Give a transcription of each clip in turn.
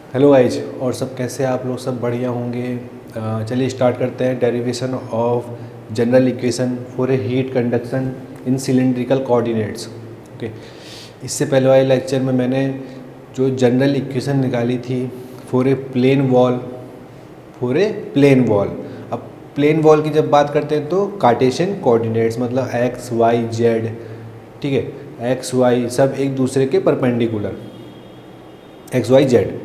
Hello guys, और सब कैसे हैं आप लोग? सब बढ़िया होंगे। चलिए स्टार्ट करते हैं। Derivation of general equation for a heat conduction in cylindrical coordinates. Okay, इससे पहले वाले लेक्चर में मैंने जो जनरल इक्वेशन निकाली थी फॉर ए प्लेन वॉल, अब प्लेन वॉल की जब बात करते हैं तो कार्टेशियन कोऑर्डिनेट्स मतलब एक्स वाई जेड, ठीक है, एक्स वाई सब एक दूसरे के perpendicular, x y z,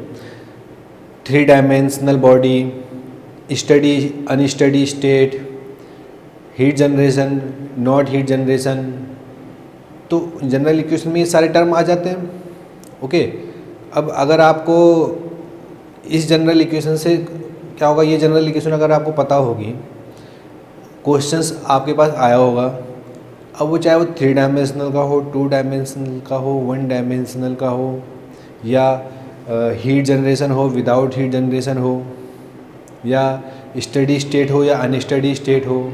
3 dimensional body, steady unsteady state, heat generation, not heat generation. तो जनरल इक्वेशन में ये सारे टर्म आ जाते हैं। ओके, अब अगर आपको इस जनरल इक्वेशन से क्या होगा, ये जनरल इक्वेशन अगर आपको पता होगी, क्वेश्चंस आपके पास आया होगा, अब वो चाहे वो 3 डायमेंशनल का हो, 2 डायमेंशनल का हो, 1 डायमेंशनल का हो, या हीट जनरेशन हो, विदाउट हीट जनरेशन हो, या स्टडी स्टेट हो या अनस्टडी स्टेट हो,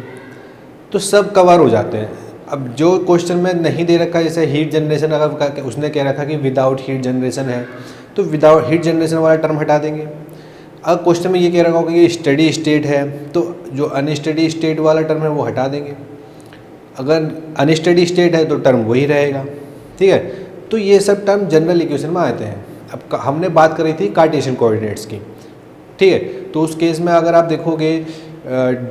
तो सब कवर हो जाते हैं। अब जो क्वेश्चन में नहीं दे रखा, जैसे हीट जनरेशन, अगर उसने कह रखा कि विदाउट हीट जनरेशन है, तो विदाउट हीट जनरेशन वाला टर्म हटा देंगे। अब क्वेश्चन में ये कह रखा होगा कि स्टडी स्टेट है, तो जो अनस्टडी स्टेट वाला टर्म है वो हटा देंगे। अगर अनस्टडी स्टेट है तो टर्म वही रहेगा, ठीक है। तो ये सब टर्म जनरल इक्वेशन में आते हैं। अब हमने बात करी थी कार्टेशियन कोऑर्डिनेट्स की, ठीक है। तो उस केस में अगर आप देखोगे,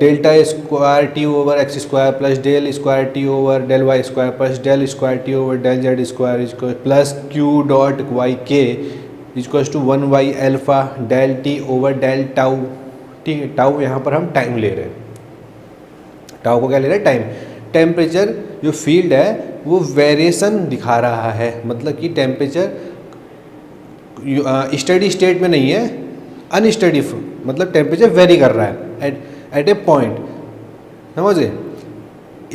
delta square T over X square plus del square T over del Y square plus del square T over del Z square plus Q dot Y K equals to 1 by alpha del T over del tau, ठीक है। Tau यहाँ पर हम time ले रहे हैं, tau को क्या ले रहे हैं, टाइम। टेम्परेचर जो फील्ड है वो वेरिएशन दिखा रहा है, मतलब कि टेम्परेचर स्टडी स्टेट में नहीं है, अनस्टडी, मतलब टेम्परेचर वेरी कर रहा है एट ए पॉइंट, समझ गए।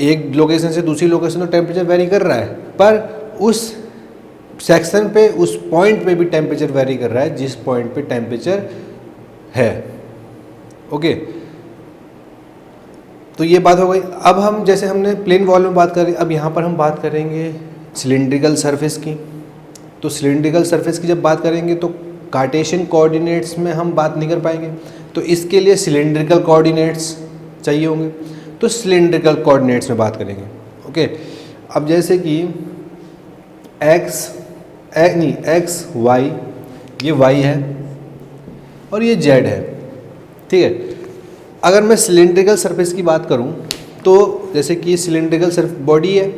एक लोकेशन से दूसरी लोकेशन तो टेम्परेचर वेरी कर रहा है, पर उस सेक्शन पे, उस पॉइंट पे भी टेम्परेचर वेरी कर रहा है जिस पॉइंट पे टेम्परेचर है। ओके, तो ये बात हो गई। अब हम, जैसे हमने प्लेन वॉल में बात करी, अब यहाँ पर हम बात करेंगे सिलिंड्रिकल सरफेस की। तो सिलिंड्रिकल सरफेस की जब बात करेंगे तो कार्टेशियन कोऑर्डिनेट्स में हम बात नहीं कर पाएंगे, तो इसके लिए सिलिंड्रिकल कोऑर्डिनेट्स चाहिए होंगे, तो सिलिंड्रिकल कोऑर्डिनेट्स में बात करेंगे। ओके, अब जैसे कि एक्स वाई, ये वाई है और ये जेड है, ठीक है। अगर मैं सिलिंड्रिकल सरफेस की बात करूं तो जैसे कि सिलिंड्रिकल बॉडी है,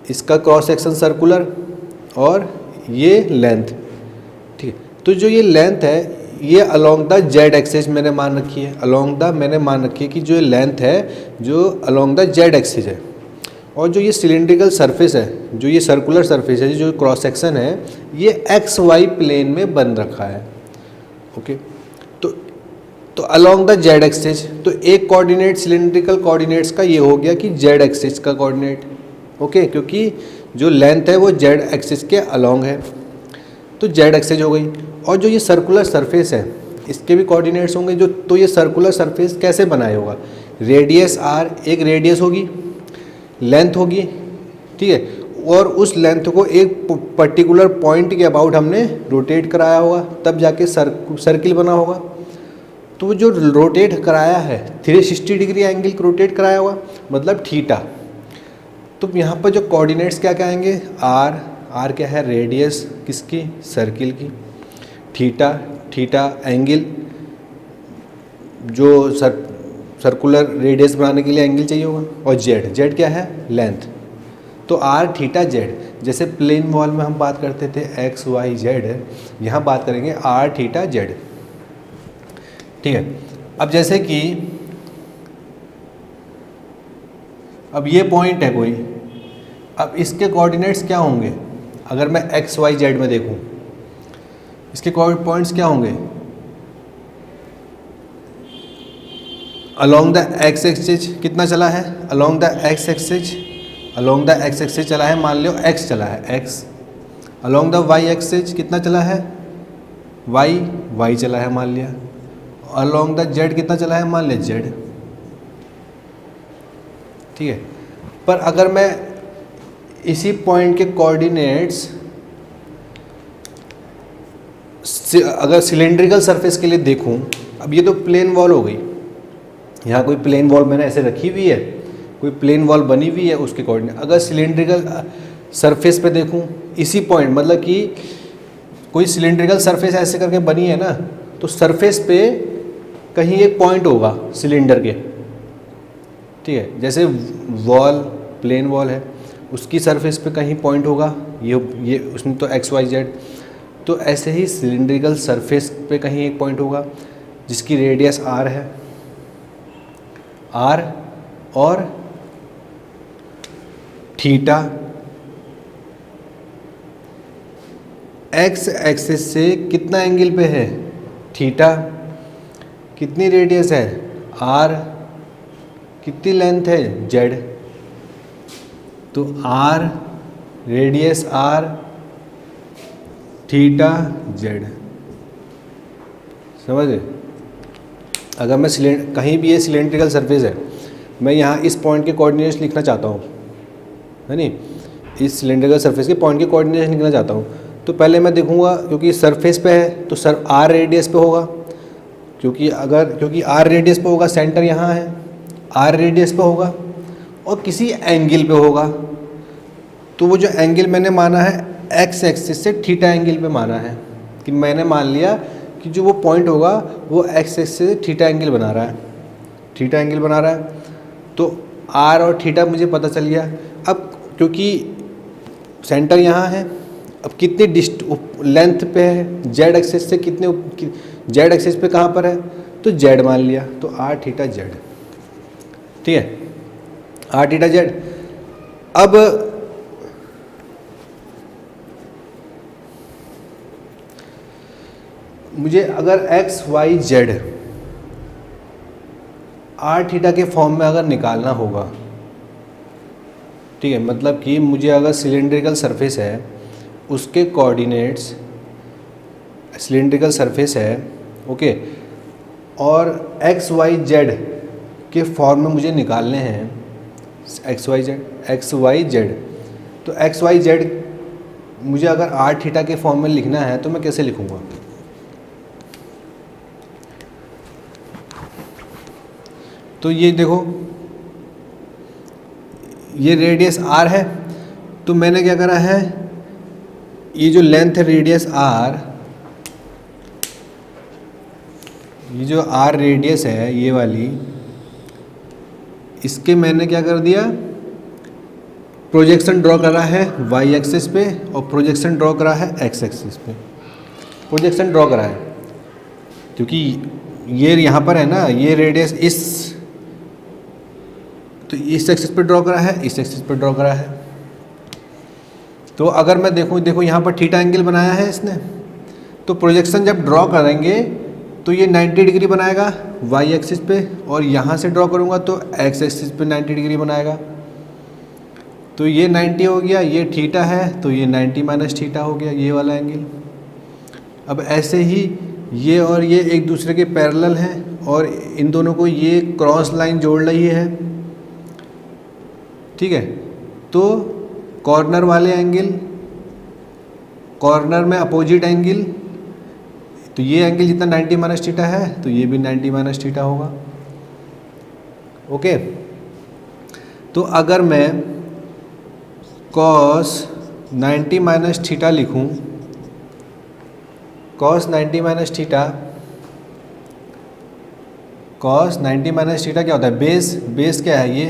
इसका क्रॉस सेक्शन सर्कुलर और ये लेंथ, ठीक है। तो जो ये लेंथ है ये अलोंग द जेड एक्सिस मैंने मान रखी है, मैंने मान रखी है कि जो लेंथ है जो अलोंग द जेड एक्सिस है, और जो ये सिलिंड्रिकल सरफेस है, जो ये सर्कुलर सरफेस है, जो क्रॉस सेक्शन है, ये एक्स वाई प्लेन में बन रखा है। ओके, तो अलोंग द जेड एक्सिस, तो एक कोऑर्डिनेट सिलिंड्रिकल कोऑर्डिनेट्स का ये हो गया कि जेड एक्सिस का कोऑर्डिनेट, ओके, क्योंकि जो लेंथ है वो जेड एक्सिस के अलोंग है, तो जेड एक्सिस हो गई। और जो ये सर्कुलर सरफेस है इसके भी कोऑर्डिनेट्स होंगे। जो तो ये सर्कुलर सरफेस कैसे बनाया होगा, रेडियस आर, एक रेडियस होगी, लेंथ होगी, ठीक है, और उस लेंथ को एक पर्टिकुलर पॉइंट के अबाउट हमने रोटेट कराया होगा, तब जाके सर्किल बना होगा। तो वो जो रोटेट कराया है 360 डिग्री एंगल रोटेट कराया होगा, मतलब थीटा। तो यहाँ पर जो कोऑर्डिनेट्स क्या क्या आएंगे, आर क्या है, रेडियस किसकी, सर्किल की, थीटा एंगल, जो सर्कुलर रेडियस बनाने के लिए एंगल चाहिए होगा, और जेड क्या है, लेंथ। तो आर थीटा जेड, जैसे प्लेन वॉल में हम बात करते थे एक्स वाई जेड, यहाँ बात करेंगे आर थीटा जेड, ठीक है। अब जैसे कि अब ये पॉइंट है कोई, अब इसके कोऑर्डिनेट्स क्या होंगे, अगर मैं एक्स वाई जेड में देखूं, इसके पॉइंट्स क्या होंगे, अलोंग द एक्स एक्सिस कितना चला है, अलोंग द एक्स एक्सिस चला है, मान लो एक्स चला है, x. Along the y axis कितना चला है, वाई चला है मान लिया। अलोंग द जेड कितना चला है, मान लिया जेड, ठीक है। पर अगर मैं इसी पॉइंट के कोऑर्डिनेट्स अगर सिलेंड्रिकल सरफेस के लिए देखूं, अब ये तो प्लेन वॉल हो गई, यहाँ कोई प्लेन वॉल मैंने ऐसे रखी हुई है, कोई प्लेन वॉल बनी हुई है उसके कोऑर्डिनेट। अगर सिलेंड्रिकल सरफेस पे देखूं इसी पॉइंट, मतलब कि कोई सिलेंड्रिकल सरफेस ऐसे करके बनी है ना, तो सरफेस पे कहीं एक पॉइंट होगा सिलेंडर के, ठीक है। जैसे वॉल प्लेन वॉल है, उसकी सरफेस पे कहीं पॉइंट होगा, ये उसमें तो एक्स वाई जेड, तो ऐसे ही सिलेंड्रिकल सरफेस पे कहीं एक पॉइंट होगा जिसकी रेडियस आर है, आर और थीटा एक्स एक्सिस से कितना एंगल पे है, थीटा, कितनी रेडियस है आर, कितनी लेंथ है जेड, तो r radius r theta z, समझ गए। अगर मैं कहीं भी ये सिलेंड्रिकल सरफेस है, मैं यहाँ इस पॉइंट के कोऑर्डिनेट्स लिखना चाहता हूँ, है नी, इस सिलेंड्रिकल सरफेस के पॉइंट के कोऑर्डिनेट्स लिखना चाहता हूँ, तो पहले मैं देखूँगा क्योंकि सरफेस पे है तो सर आर रेडियस पे होगा, क्योंकि आर रेडियस पे होगा, सेंटर यहाँ है, आर रेडियस पे होगा और किसी एंगल पे होगा, तो वो जो एंगल मैंने माना है एक्स एक्सिस से थीटा एंगल पे माना है, कि मैंने मान लिया कि जो वो पॉइंट होगा वो एक्स एक्सिस से थीटा एंगल बना रहा है, थीटा एंगल बना रहा है, तो आर और थीटा मुझे पता चल गया। अब क्योंकि सेंटर यहाँ है, अब कितनी लेंथ पे है, जेड एक्सिस से कितने, जेड एक्सिस पे कहाँ पर है, तो जेड मान लिया, तो आर थीटा जेड, ठीक है, आर थीटा जेड। अब मुझे अगर x y z r theta के फॉर्म में अगर निकालना होगा, ठीक है, मतलब कि मुझे अगर सिलेंड्रिकल सरफेस है उसके कोऑर्डिनेट्स, सिलेंड्रिकल सरफेस है ओके, और एक्स वाई जेड के फॉर्म में मुझे निकालने हैं, एक्स वाई जेड, तो एक्स वाई जेड मुझे अगर आर थीटा के फॉर्म में लिखना है तो मैं कैसे लिखूँगा, तो ये देखो ये रेडियस आर है, तो मैंने क्या करा है, ये जो लेंथ है रेडियस आर, ये जो आर रेडियस है ये वाली, इसके मैंने क्या कर दिया, प्रोजेक्शन ड्रॉ करा है वाई एक्सिस पे और प्रोजेक्शन ड्रॉ करा है एक्स एक्सिस पे, प्रोजेक्शन ड्रॉ करा है क्योंकि ये यहाँ पर है ना, ये रेडियस तो इस एक्सिस पे ड्रॉ करा है, इस एक्सिस पे ड्रॉ करा है। तो अगर मैं देखो यहाँ पर थीटा एंगल बनाया है इसने, तो प्रोजेक्शन जब ड्रॉ करेंगे तो ये 90 डिग्री बनाएगा वाई एक्सिस पे, और यहाँ से ड्रॉ करूँगा तो एक्स एक्सिस पे 90 डिग्री बनाएगा, तो ये 90 हो गया, ये थीटा है तो ये 90 माइनस थीटा हो गया, ये वाला एंगल। अब ऐसे ही ये और ये एक दूसरे के पैरेलल हैं और इन दोनों को ये क्रॉस लाइन जोड़ रही है, ठीक है, तो कॉर्नर वाले एंगल, कॉर्नर में अपोजिट एंगल, तो ये एंगल जितना 90 माइनस थीटा है तो ये भी 90 माइनस थीटा होगा, ओके। तो अगर मैं cos 90 माइनस थीटा लिखूं, cos 90 minus theta, cos 90 minus theta क्या होता है, बेस क्या है ये,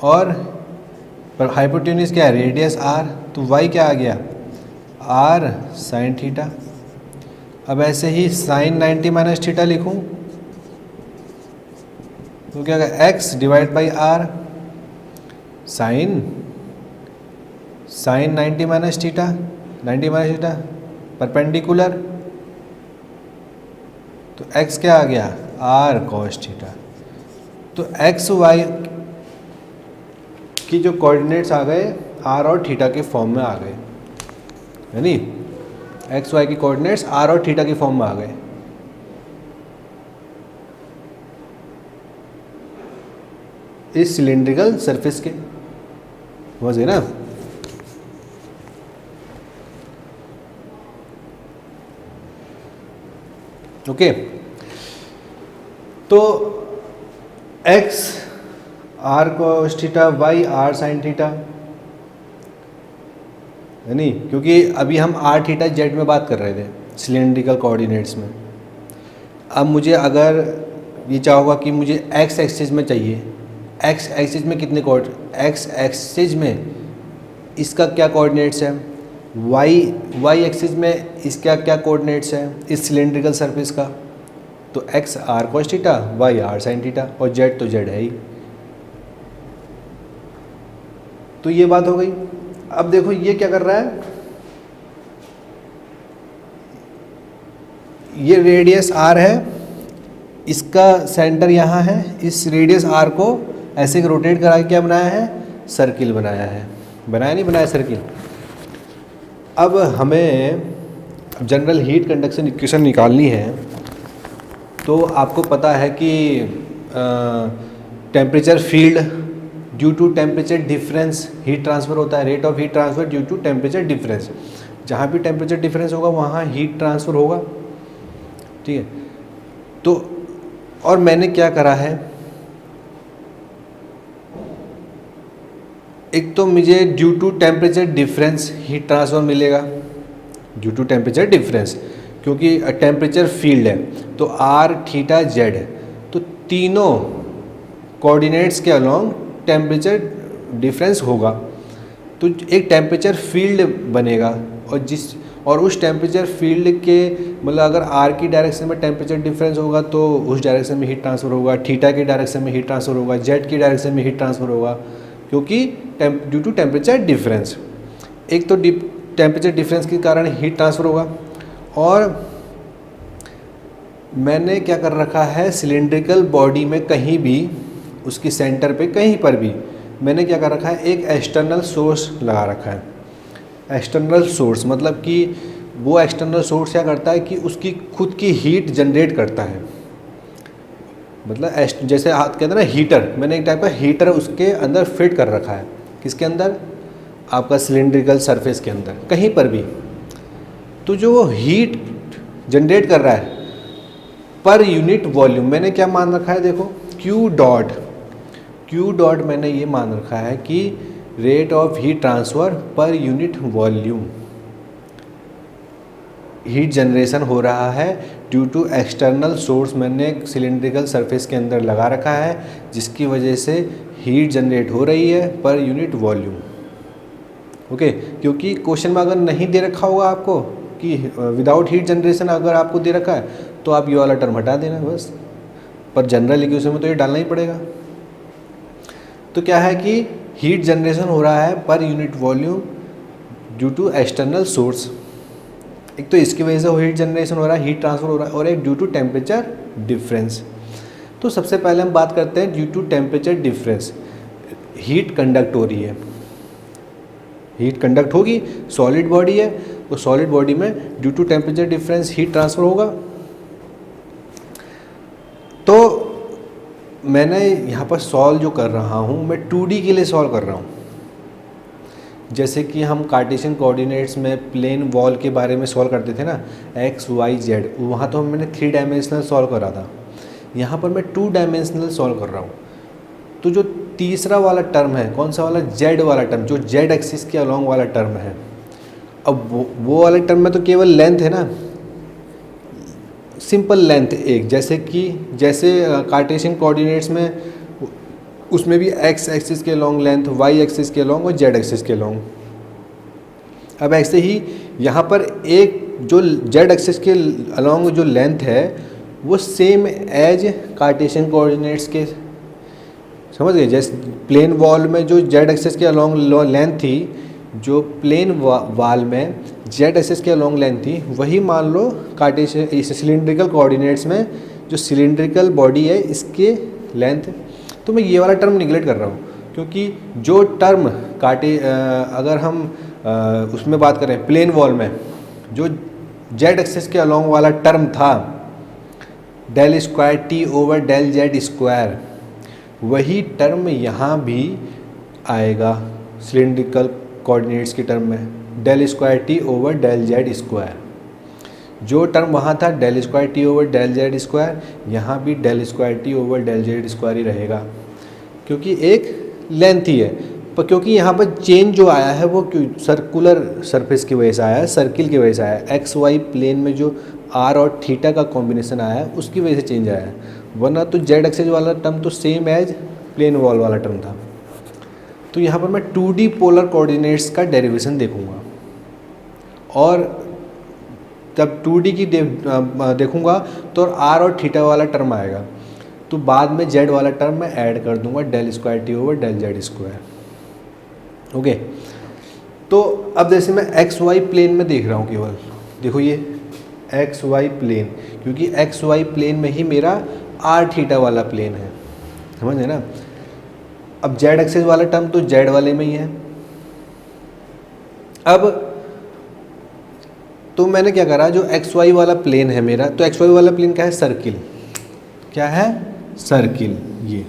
और पर हाइपोटेन्यूज क्या है, रेडियस आर, तो वाई क्या आ गया, आर साइन थीटा। अब ऐसे ही साइन 90 माइनस थीटा लिखूँ तो क्या होगा, x divide by r sine 90 minus theta, 90 minus theta perpendicular, तो एक्स क्या आ गया, आर कॉस थीटा। तो एक्स वाई की जो कोऑर्डिनेट्स आ गए आर और थीटा के फॉर्म में आ गए, है नी, एक्स वाई की कोऑर्डिनेट्स आर और थीटा के फॉर्म में आ गए। इस सिलेंड्रिकल सरफेस के, समझ गए ना। ओके, तो x r cos theta, y r sine theta, है नहीं, क्योंकि अभी हम आर थीटा जेड में बात कर रहे थे सिलेंड्रिकल कोऑर्डिनेट्स में। अब मुझे अगर ये चाहोगा कि मुझे एक्स एक्सिस में चाहिए, एक्स एक्सिस में कितने एक्स एक्सिस में इसका क्या कोऑर्डिनेट्स है, वाई एक्सिस में इसका क्या कोऑर्डिनेट्स है इस सिलेंड्रिकल सरफेस का, तो x r cos theta, y r sine theta, और जेड तो जेड है ही। तो ये बात हो गई। अब देखो ये क्या कर रहा है, ये रेडियस आर है, इसका सेंटर यहाँ है, इस रेडियस आर को ऐसे रोटेट करा के क्या बनाया है, सर्किल बनाया है, बनाया नहीं बनाया सर्किल। अब हमें जनरल हीट कंडक्शन इक्वेशन निकालनी है, तो आपको पता है कि temperature field due to temperature difference heat transfer होता है, rate of heat transfer due to temperature difference. जहाँ भी टेम्परेचर डिफरेंस होगा वहाँ हीट ट्रांसफ़र होगा, ठीक है। तो और मैंने क्या करा है, एक तो मुझे due to temperature difference heat transfer मिलेगा, ड्यू टू टेम्परेचर डिफरेंस, क्योंकि टेम्परेचर फील्ड है तो आर थीटा जेड है, तो तीनों कोऑर्डिनेट्स के अलोंग टेम्परेचर डिफरेंस होगा, तो एक टेम्परेचर फील्ड बनेगा, और उस टेम्परेचर फील्ड के मतलब अगर आर की डायरेक्शन में टेम्परेचर डिफरेंस होगा तो उस डायरेक्शन में हीट ट्रांसफ़र होगा, थीटा की डायरेक्शन में हीट ट्रांसफ़र होगा, जेड की डायरेक्शन में हीट ट्रांसफ़र होगा, क्योंकि ड्यू टू टेम्परेचर डिफरेंस। एक तो टेम्परेचर डिफरेंस के कारण हीट ट्रांसफ़र होगा, और मैंने क्या कर रखा है, सिलेंड्रिकल बॉडी में कहीं भी उसकी सेंटर पे कहीं पर भी मैंने क्या कर रखा है, एक एक्सटर्नल सोर्स लगा रखा है। एक्सटर्नल सोर्स मतलब कि वो एक्सटर्नल सोर्स क्या करता है कि उसकी खुद की हीट जनरेट करता है, मतलब जैसे हाथ कहते हैं ना हीटर, मैंने एक टाइप का हीटर उसके अंदर फिट कर रखा है। किसके अंदर, आपका सिलेंड्रिकल सरफेस के अंदर कहीं पर भी। तो जो वो हीट जनरेट कर रहा है पर यूनिट वॉल्यूम मैंने क्या मान रखा है, देखो क्यू डॉट मैंने ये मान रखा है कि रेट ऑफ हीट ट्रांसफ़र पर यूनिट वॉल्यूम, हीट जनरेशन हो रहा है ड्यू टू एक्सटर्नल सोर्स मैंने सिलेंड्रिकल सरफेस के अंदर लगा रखा है, जिसकी वजह से हीट जनरेट हो रही है पर यूनिट वॉल्यूम। ओके, क्योंकि क्वेश्चन में अगर नहीं दे रखा होगा आपको कि विदाउट हीट जनरेशन अगर आपको दे रखा है तो आप ये वाला टर्म हटा देना बस, पर जनरल इक्वेशन में तो ये डालना ही पड़ेगा। तो क्या है कि हीट जनरेशन हो रहा है पर unit volume due to external source, एक तो इसकी वजह से हीट जनरेशन हो रहा है, हीट ट्रांसफर हो रहा है, और एक ड्यू टू टेम्परेचर डिफरेंस। तो सबसे पहले हम बात करते हैं due to temperature difference, heat conduct हो रही है, हीट कंडक्ट होगी, सॉलिड बॉडी है तो सॉलिड बॉडी में due to temperature difference heat transfer होगा। तो मैंने यहाँ पर सॉल्व जो कर रहा हूँ मैं 2D के लिए सॉल्व कर रहा हूँ, जैसे कि हम कार्टेशियन कोऑर्डिनेट्स में प्लेन वॉल के बारे में सॉल्व करते थे ना, एक्स वाई जेड, वहाँ तो मैंने 3 डायमेंशनल सॉल्व करा था, यहाँ पर मैं 2 डायमेंशनल सॉल्व कर रहा हूँ। तो जो तीसरा वाला टर्म है, कौन सा वाला, जेड वाला टर्म, जो जेड एक्सिस के अलोंग वाला टर्म है, अब वो वाले टर्म में तो केवल लेंथ है ना, सिंपल लेंथ एक, जैसे कार्टेशियन कोऑर्डिनेट्स में उसमें भी एक्स एक्सिस के लॉन्ग लेंथ, वाई एक्सिस के लॉन्ग और जेड एक्सिस के लॉन्ग। अब ऐसे ही यहाँ पर एक जो जेड एक्सिस के अलॉन्ग जो लेंथ है वो सेम एज कार्टेशियन कोऑर्डिनेट्स के, समझ गए, जैसे प्लेन वॉल में जो जेड एक्सिस के अलॉन्ग लेंथ थी, जो प्लेन वॉल में जेड एक्सिस के अलॉन्ग लेंथ थी, वही मान लो कार्टेशियन इस सिलेंड्रिकल कोऑर्डिनेट्स में जो सिलेंड्रिकल बॉडी है इसके लेंथ। तो मैं ये वाला टर्म निगलेक्ट कर रहा हूँ, क्योंकि जो टर्म अगर हम उसमें बात करें प्लेन वॉल में जो जेड एक्सिस के अलॉन्ग वाला टर्म था, del square T over del Z square, वही टर्म यहाँ भी आएगा सिलेंड्रिकल कोऑर्डिनेट्स के टर्म में, del square T over del Z square. जो टर्म वहाँ था del square T over del Z square, यहाँ भी del square T over del Z square ही रहेगा, क्योंकि एक लेंथ ही है। पर क्योंकि यहाँ पर चेंज जो आया है वो सर्कुलर सरफेस की वजह से आया है, सर्किल की वजह से आया है, एक्स वाई प्लेन में जो आर और थीटा का कॉम्बिनेशन आया है उसकी वजह से चेंज आया है, वरना तो जेड एक्सेस वाला टर्म तो सेम एज प्लेन वॉल वाला टर्म था। तो यहाँ पर मैं 2D पोलर कोऑर्डिनेट्स का डेरिवेशन देखूंगा, और जब 2D की देखूंगा तो आर और थीटा वाला टर्म आएगा, तो बाद में जेड वाला टर्म मैं ऐड कर दूंगा del square T over del Z square. Okay, तो अब जैसे मैं एक्स वाई प्लेन में देख रहा हूँ, केवल देखो ये एक्स वाई प्लेन, क्योंकि एक्स वाई प्लेन में ही मेरा आर थीटा वाला प्लेन है, समझे ना। अब जेड एक्सेस वाला टर्म तो जेड वाले में ही है। अब तो मैंने क्या करा, जो एक्स वाई वाला प्लेन है मेरा, तो एक्स वाई वाला प्लेन क्या है, सर्किल, क्या है, सर्किल ये।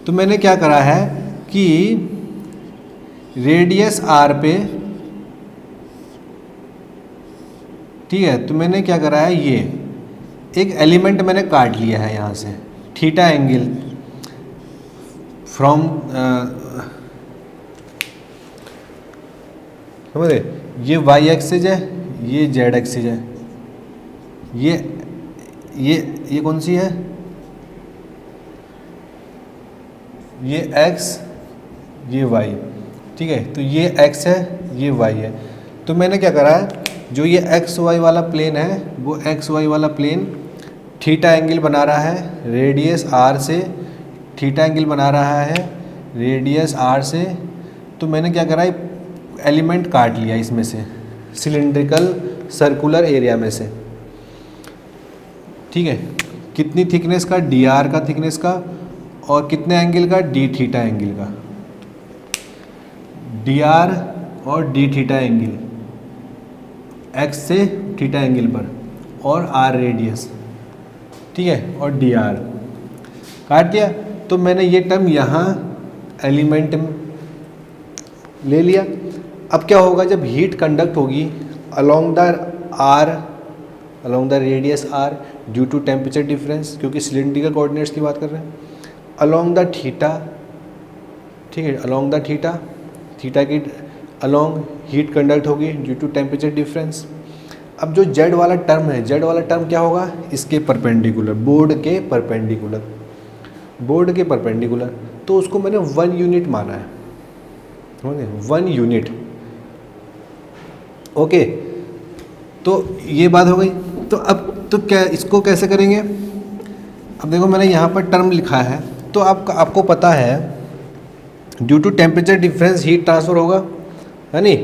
तो मैंने क्या करा है कि रेडियस आर पे, ठीक है, तो मैंने क्या करा है, ये एक एलिमेंट मैंने काट लिया है यहाँ से, थीटा एंगल फ्रॉम, समझे, ये वाई एक्सिस है, ये जेड एक्सिस है, ये कौन सी है, ये एक्स, ये वाई, ठीक है। तो ये एक्स है, ये वाई है। तो मैंने क्या करा है, जो ये एक्स वाई वाला प्लेन है, वो एक्स वाई वाला प्लेन थीटा एंगल बना रहा है रेडियस आर से, थीटा एंगल बना रहा है रेडियस आर से। तो मैंने क्या करा, एलिमेंट काट लिया इसमें से, सिलिंड्रिकल सर्कुलर एरिया में से, ठीक है। कितनी थिकनेस का, डी आर का थिकनेस का, और कितने एंगल का, डी थीटा एंगल का, डी आर और डी थीटा एंगल, एक्स से थीटा एंगल पर, और आर रेडियस, ठीक है, और डी आर काट दिया। तो मैंने ये टर्म यहाँ एलिमेंट में ले लिया। अब क्या होगा, जब हीट कंडक्ट होगी along the r, along the radius r due to temperature difference, क्योंकि सिलिंड्रिकल कोऑर्डिनेट्स की बात कर रहे हैं, अलोंग द थीटा, ठीक है, अलोंग द थीटा, थीटा की अलोंग हीट कंडक्ट होगी ड्यू टू टेम्परेचर डिफरेंस। अब जो जेड वाला टर्म है, जेड वाला टर्म क्या होगा, इसके परपेंडिकुलर, बोर्ड के परपेंडिकुलर, बोर्ड के परपेंडिकुलर। तो उसको मैंने 1 यूनिट माना है, समझे, 1 यूनिट। ओके, तो ये बात हो गई। तो अब तो क्या इसको कैसे करेंगे, अब देखो मैंने यहाँ पर टर्म लिखा है, तो आपको पता है due to temperature difference heat transfer होगा, है नहीं।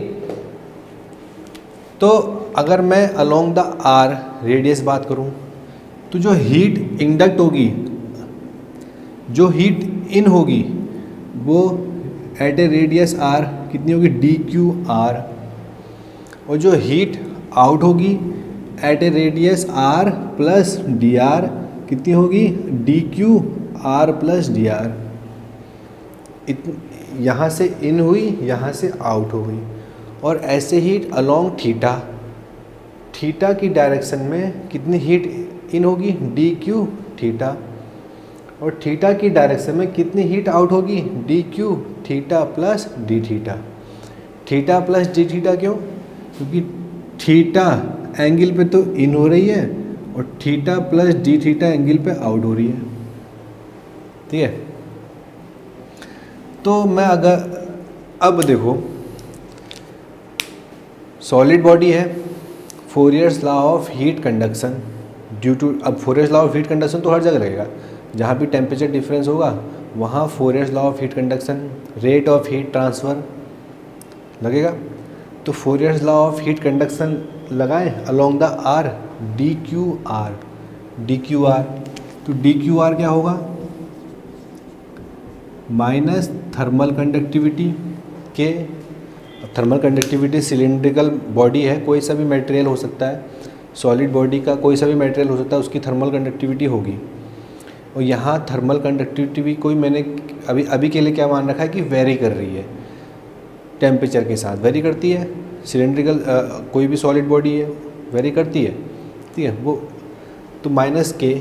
तो अगर मैं अलोंग द आर रेडियस बात करूँ, तो जो हीट इंडक्ट होगी, जो हीट इन होगी, वो एट ए रेडियस आर कितनी होगी, डी क्यू आर, और जो हीट आउट होगी at a radius r plus d r कितनी होगी, d Q r plus d r. यहाँ से इन हुई, यहाँ से आउट हो गई। और ऐसे ही अलोंग थीटा, थीटा की डायरेक्शन में कितनी हीट इन होगी, डी क्यू थीटा, और थीटा की डायरेक्शन में कितनी हीट आउट होगी, d Q theta plus d theta. Theta plus d theta क्यों, क्योंकि थीटा एंगल पे तो इन हो रही है, और theta plus d theta angle पे आउट हो रही है, ठीक है। तो मैं अगर अब देखो, सॉलिड बॉडी है, Fourier's law of heat conduction due to, अब Fourier's law of heat conduction तो हर जगह लगेगा, जहाँ भी टेम्परेचर डिफरेंस होगा वहाँ Fourier's law of heat conduction, rate of heat transfer लगेगा। तो Fourier's law of heat conduction लगाएं along the R, D Q R, D Q R. तो डी क्यू आर क्या होगा, minus thermal conductivity K, thermal conductivity cylindrical body है, कोई सा भी मटेरियल हो सकता है, सॉलिड बॉडी का कोई सा भी मटेरियल हो सकता है, उसकी थर्मल कंडक्टिविटी होगी। और यहाँ थर्मल कंडक्टिविटी कोई मैंने अभी के लिए क्या मान रखा है कि वेरी कर रही है, टेम्परेचर के साथ वेरी करती है। सिलिंड्रिकल कोई भी सॉलिड बॉडी है वेरी करती है, ठीक है वो। तो माइनस के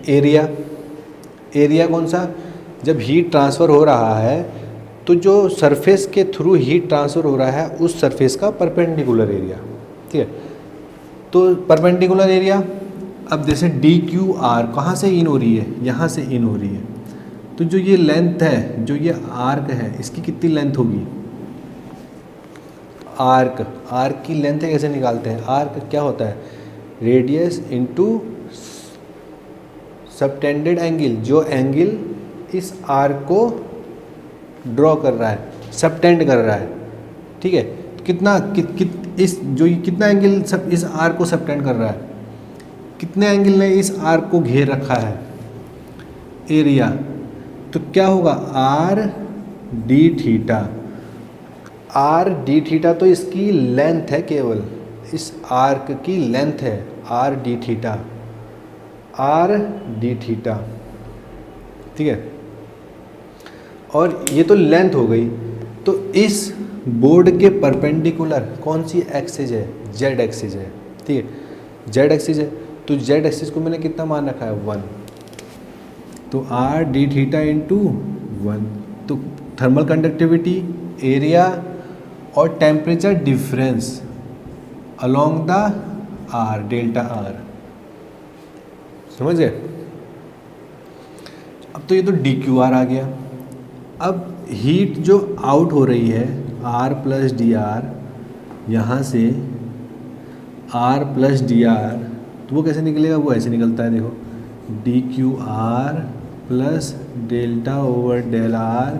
एरिया, एरिया कौन सा, जब हीट ट्रांसफ़र हो रहा है तो जो सरफेस के थ्रू हीट ट्रांसफ़र हो रहा है उस सरफेस का परपेंडिकुलर एरिया, ठीक है। तो परपेंडिकुलर एरिया, अब जैसे डी क्यू आर कहाँ से इन हो रही है, यहाँ से इन हो रही है, तो जो ये लेंथ है, जो ये आर्क है, इसकी कितनी लेंथ होगी, आर्क, आर्क की लेंथ कैसे निकालते हैं, आर्क क्या होता है, रेडियस इनटू सबटेंडेड एंगल, जो एंगल इस आर्क को ड्रॉ कर रहा है, सबटेंड कर रहा है, ठीक है। कितना इस जो ये कितना एंगल सब इस आर्क को सबटेंड कर रहा है, कितने एंगल ने इस आर्क को घेर रखा है, एरिया। तो क्या होगा, R D theta, R D theta तो इसकी लेंथ है, केवल इस आर्क की लेंथ है, R D theta, R D theta, ठीक है। और ये तो लेंथ हो गई। तो इस बोर्ड के परपेंडिकुलर कौन सी एक्सिस है, जेड एक्सिस है, ठीक है, जेड एक्सिस है। तो जेड एक्सिस को मैंने कितना मान रखा है, 1। तो आर डी थीटा इंटू 1। तो थर्मल कंडक्टिविटी, एरिया और temperature difference along the r, delta r, समझ गए। अब तो ये तो डी क्यू आर आ गया। अब हीट जो आउट हो रही है, आर प्लस डी आर, यहाँ से आर प्लस डी आर, तो वो कैसे निकलेगा, वो ऐसे निकलता है, देखो, d Q r plus delta over del R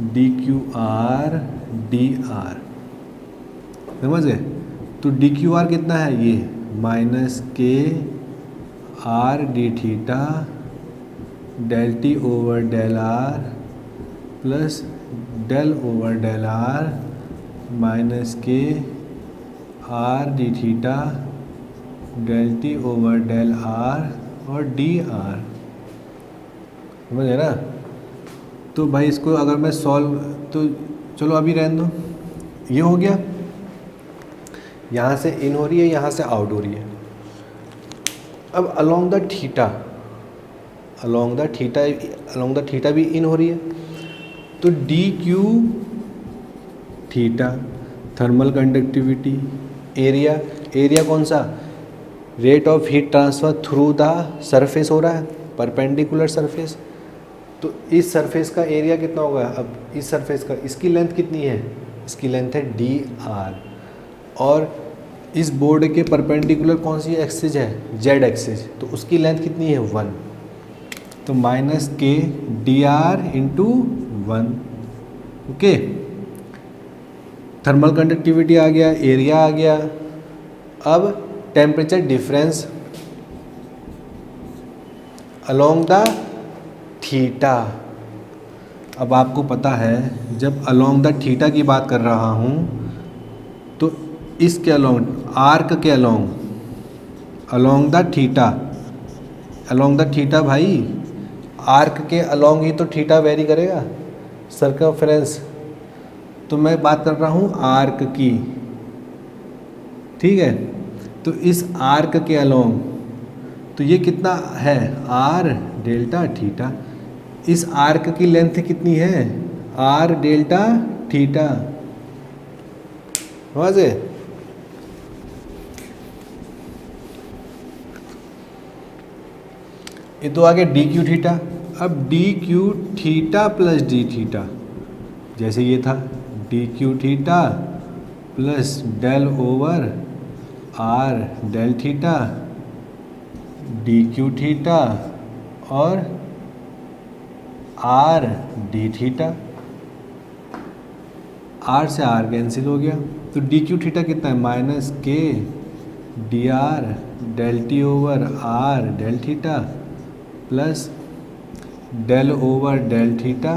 D Q R D R, समझ गए। तो डी क्यू आर कितना है, ये minus K R D theta del T over del R plus del over del R minus K R D theta del T over del R और D are, समझ गए ना। तो भाई इसको अगर मैं सॉल्व, तो चलो अभी रहने दो, ये हो गया, यहाँ से इन हो रही है, यहाँ से आउट हो रही है। अब along the theta, along the theta भी इन हो रही है। तो D Q theta, thermal conductivity, area, area कौन सा, rate of heat transfer through the surface हो रहा है, परपेंडिकुलर सरफेस। तो इस सरफेस का एरिया कितना होगा, अब इस सरफेस का, इसकी लेंथ कितनी है, इसकी लेंथ है डी आर, और इस बोर्ड के परपेंडिकुलर कौन सी एक्सिस है, जेड एक्सिस, तो उसकी लेंथ कितनी है, 1। तो minus K D R into 1, okay. Thermal conductivity आ गया, एरिया आ गया। अब temperature difference along the theta. अब आपको पता है जब अलोंग द थीटा की बात कर रहा हूँ तो इसके अलोंग, आर्क के along, along the theta, along the theta भाई, आर्क के अलोंग ही तो थीटा वेरी करेगा, सर्कमफ्रेंस। तो मैं बात कर रहा हूँ आर्क की, ठीक है। तो इस आर्क के अलोंग, तो ये कितना है, आर डेल्टा थीटा, इस आर्क की लेंथ कितनी है, आर डेल्टा थीटा, समझ गए। ये तो आ गया डी क्यू थीटा। अब d Q theta plus d theta, जैसे ये था d Q theta plus del over are del theta D Q theta और आर डी थीटा, आर से आर कैंसिल हो गया। तो डी क्यू थीटा कितना है, minus K D R del T over are del theta plus del over del theta,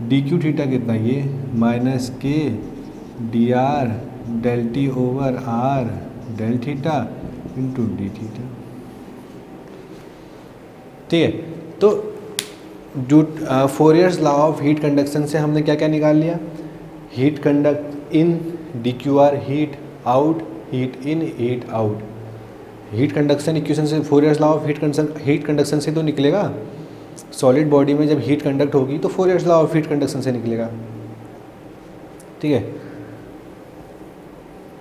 D Q theta कितना, ये minus K D R del T over are del theta into D theta, ठीक है। तो जो Fourier's law of heat conduction से हमने क्या क्या निकाल लिया, heat conduct in D Q R, heat out, heat in, heat out, heat conduction equation से, Fourier's law of heat conduction से तो निकलेगा। सॉलिड बॉडी में जब हीट कंडक्ट होगी तो Fourier's law of heat conduction से निकलेगा। ठीक है,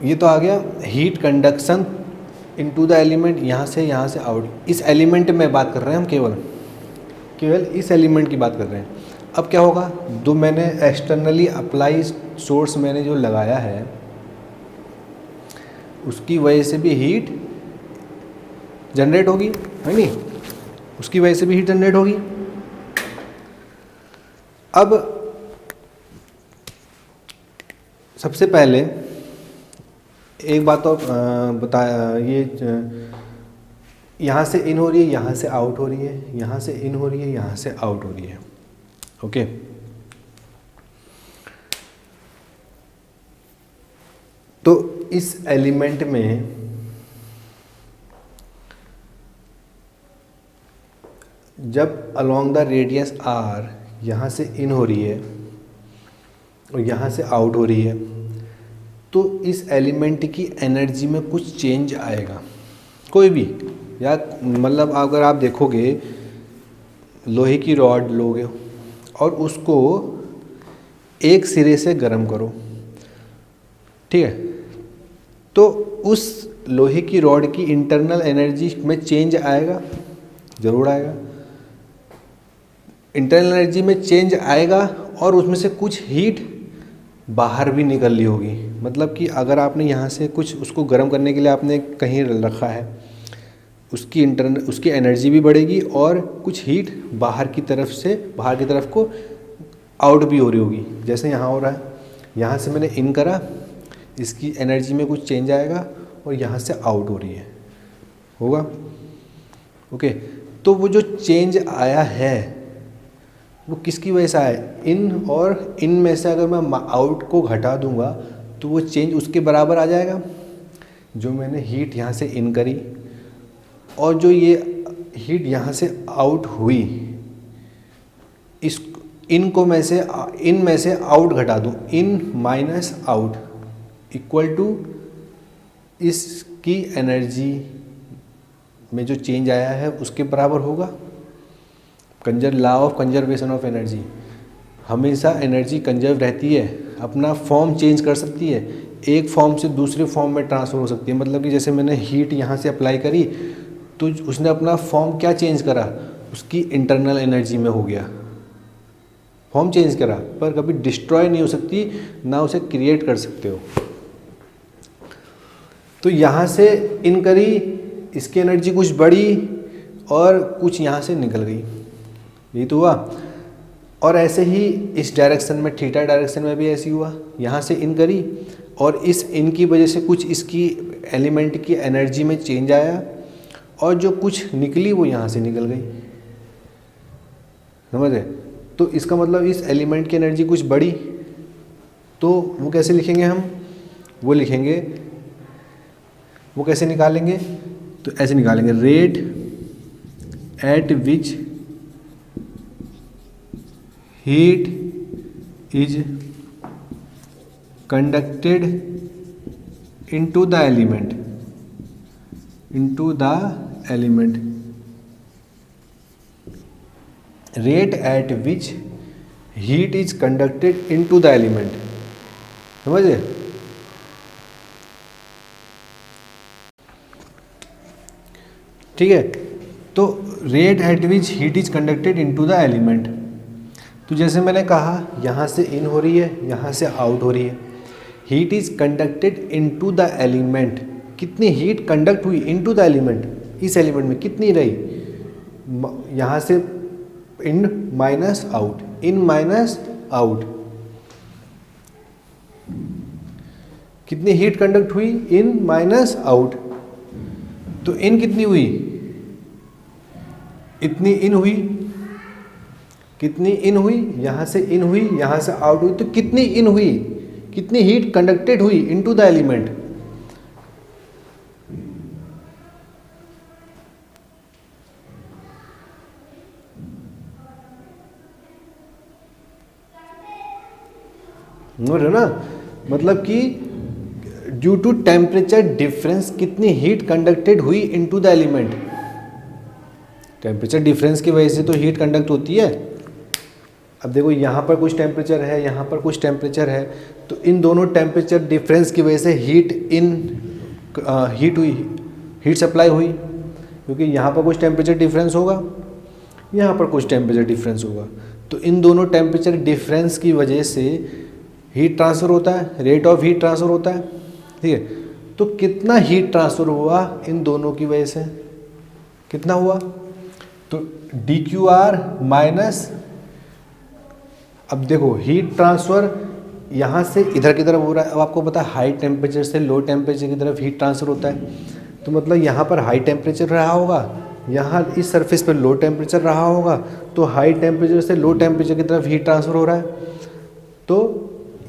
ये तो आ गया heat conduction into the element, यहाँ से आउट। इस एलिमेंट में बात कर रहे हैं हम, केवल इस एलिमेंट की बात कर रहे हैं। अब क्या होगा, जो मैंने एक्सटर्नली अप्लाई सोर्स मैंने जो लगाया है उसकी वजह से भी हीट जनरेट होगी, है नहीं, उसकी वजह से भी हीट जनरेट होगी। अब सबसे पहले एक बात और बताया, ये यहाँ से इन हो रही है, यहाँ से आउट हो रही है, यहाँ से इन हो रही है, यहाँ से आउट हो रही है। ओके, तो इस एलिमेंट में जब अलोंग द रेडियस आर यहाँ से इन हो रही है और यहाँ से आउट हो रही है, तो इस एलिमेंट की एनर्जी में कुछ चेंज आएगा। कोई भी, या मतलब अगर आप देखोगे लोहे की रॉड लोगे और उसको एक सिरे से गर्म करो, ठीक है, तो उस लोहे की रॉड की इंटरनल एनर्जी में चेंज आएगा, ज़रूर आएगा। इंटरनल एनर्जी में चेंज आएगा और उसमें से कुछ हीट बाहर भी निकल ली होगी। मतलब कि अगर आपने यहाँ से कुछ उसको गर्म करने के लिए आपने कहीं रखा है, उसकी एनर्जी भी बढ़ेगी और कुछ हीट बाहर की तरफ को आउट भी हो रही होगी। जैसे यहाँ हो रहा है, यहाँ से मैंने इन करा, इसकी एनर्जी में कुछ चेंज आएगा और यहाँ से आउट हो रही है, होगा। ओके, तो वो जो चेंज आया है वो किसकी वजह से आया, इन और इन में से अगर मैं आउट को घटा दूंगा तो वो चेंज उसके बराबर आ जाएगा। जो मैंने हीट यहाँ से इन करी और जो ये हीट यहाँ से आउट हुई, इस इन में से आउट घटा दूँ, इन माइनस आउट इक्वल टू इसकी एनर्जी में जो चेंज आया है उसके बराबर होगा। Law of conservation of energy, हमेशा एनर्जी कंजर्व रहती है, अपना फॉर्म चेंज कर सकती है, एक फॉर्म से दूसरे फॉर्म में ट्रांसफ़र हो सकती है। मतलब कि जैसे मैंने हीट यहाँ से अप्लाई करी तो उसने अपना फॉर्म क्या चेंज करा, उसकी इंटरनल एनर्जी में हो गया, फॉर्म चेंज करा, पर कभी डिस्ट्रॉय नहीं हो सकती, ना उसे क्रिएट कर सकते हो। तो यहाँ से इन करी, इसकी एनर्जी कुछ बढ़ी और कुछ यहाँ से निकल गई, यही तो हुआ। और ऐसे ही इस डायरेक्शन में, थीटा डायरेक्शन में भी ऐसे हुआ, यहाँ से इन करी और इस इन की वजह से कुछ इसकी एलिमेंट की एनर्जी में चेंज आया और जो कुछ निकली वो यहाँ से निकल गई, समझ रहे। तो इसका मतलब इस एलिमेंट की एनर्जी कुछ बढ़ी, तो वो कैसे लिखेंगे हम, वो कैसे निकालेंगे, तो ऐसे निकालेंगे, rate at which heat is conducted into the element, rate at which heat is conducted into the element, समझे। ठीक है, तो rate at which heat is conducted into the element, तो जैसे मैंने कहा यहाँ से इन हो रही है, यहाँ से आउट हो रही है, heat is conducted into the element, कितनी हीट कंडक्ट हुई इनटू द एलिमेंट, इस एलिमेंट में कितनी रही, यहाँ से इन माइनस आउट, इन माइनस आउट, कितनी हीट कंडक्ट हुई, इन माइनस आउट, तो इन कितनी हुई, इतनी इन हुई, कितनी इन हुई, यहाँ से इन हुई, यहाँ से आउट हुई, तो कितनी इन हुई, कितनी हीट कंडक्टेड हुई इनटू द एलिमेंट। ना, मतलब कि ड्यू टू टेम्परेचर डिफरेंस कितनी हीट कंडक्टेड हुई into the element. Temperature difference की वजह से तो हीट कंडक्ट होती है। अब देखो यहाँ पर कुछ टेम्परेचर है, यहाँ पर कुछ टेम्परेचर है, तो इन दोनों टेम्परेचर डिफरेंस की वजह से हीट हुई, हीट सप्लाई हुई, क्योंकि यहाँ पर कुछ टेम्परेचर डिफरेंस होगा, यहाँ पर कुछ टेम्परेचर डिफरेंस होगा, तो इन दोनों टेम्परेचर डिफरेंस की वजह से हीट ट्रांसफ़र होता है, रेट ऑफ हीट ट्रांसफ़र होता है। ठीक है, तो कितना हीट ट्रांसफ़र हुआ इन दोनों की वजह से, कितना हुआ, तो डी क्यू आर माइनस, अब देखो हीट ट्रांसफ़र यहाँ से इधर की तरफ हो रहा है। अब आपको पता है हाई टेम्परेचर से लो टेम्परेचर की तरफ हीट ट्रांसफ़र होता है, तो मतलब यहाँ पर हाई टेम्परेचर रहा होगा, यहाँ इस सरफेस पर लो टेम्परेचर रहा होगा, तो हाई टेम्परेचर से लो टेम्परेचर की तरफ हीट ट्रांसफ़र हो रहा है। तो